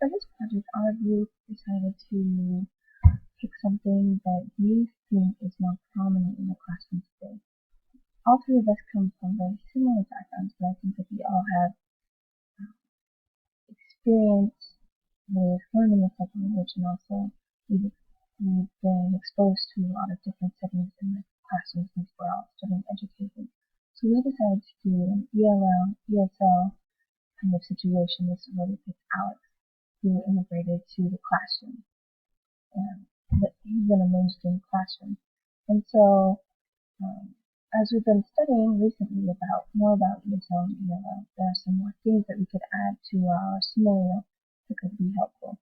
for this project, our group decided to pick something that we think is more prominent in the classroom today. All three of us come from very similar backgrounds, but I think that we all have experience with learning a second language, and also we've been exposed to a lot of different settings in the classroom since we're all studying education. So we decided to do an ELL, ESL kind of situation. This is where we picked Alex, who immigrated to the classroom. But he's in a mainstream classroom. And so, as we've been studying recently more about ESL and ELL, there are some more things that we could add to our scenario that could be helpful.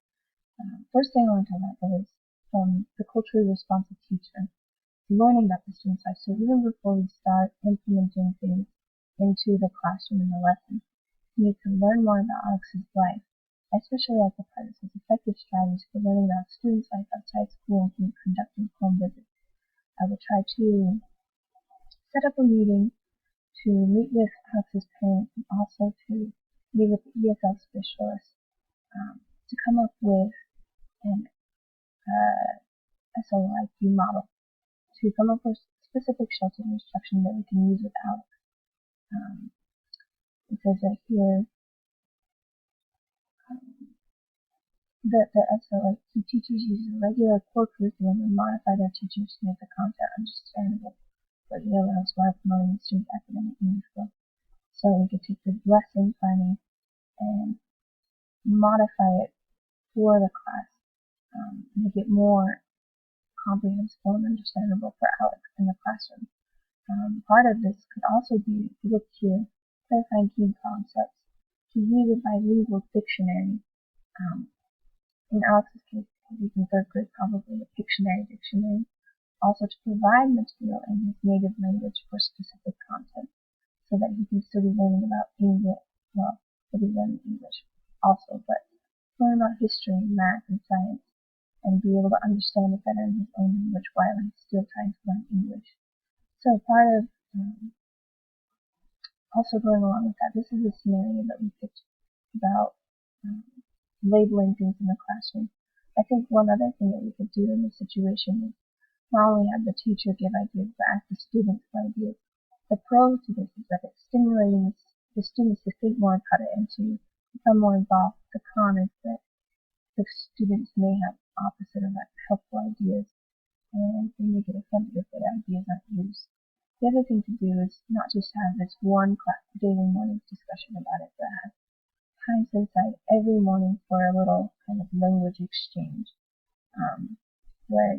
First thing I want to talk about is from the culturally responsive teacher, learning about the student's life. So even before we start implementing things into the classroom and the lesson, we need to learn more about Alex's life. I especially like the part that says effective strategies for learning about students' life outside school and conducting home visits. I will try to set up a meeting to meet with Alex's parents and also to meet with the ESL specialist to come up with an SOIP model, to come up with specific sheltered instruction that we can use with Alex. It says right here that the SOIP teachers use a regular core curriculum and modify their teachings to make the content understandable for ELLs while promoting the student's academic English growth. So we could take the lesson planning and modify it for the class, make it more comprehensible and understandable for Alex in the classroom. Part of this could also be to look here, clarifying key concepts, to use a bilingual dictionary. In Alex's case, he's in third grade, probably a Pictionary dictionary. Also to provide material in his native language for specific content, so that he can still be learning about English. Well, he'll be learning English also, but learn about history, math, and science, and be able to understand it better in his own language while he's still trying to learn English. So part of also going along with that, this is a scenario that we picked about labeling things in the classroom. I think one other thing that we could do in this situation is not only have the teacher give ideas, but ask the students for ideas. The pro to this is that it's stimulating the students to think more about it and to become more involved. The con is that the students may have opposite of that helpful ideas, and they may get offended if their ideas aren't used. The other thing to do is not just have this one daily morning discussion about it, but have time set aside every morning for a little kind of language exchange, where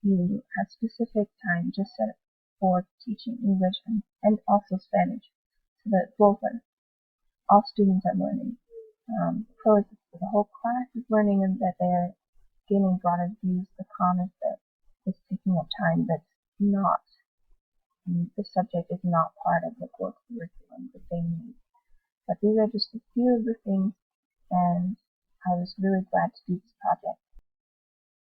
you have specific time just set for teaching English and also Spanish, so that all students are learning. Pro is that the whole class is learning and that they are gaining broader views. The con is that it's taking up time that's not, the subject is not part of the core curriculum that they need. But these are just a few of the things, and I was really glad to do this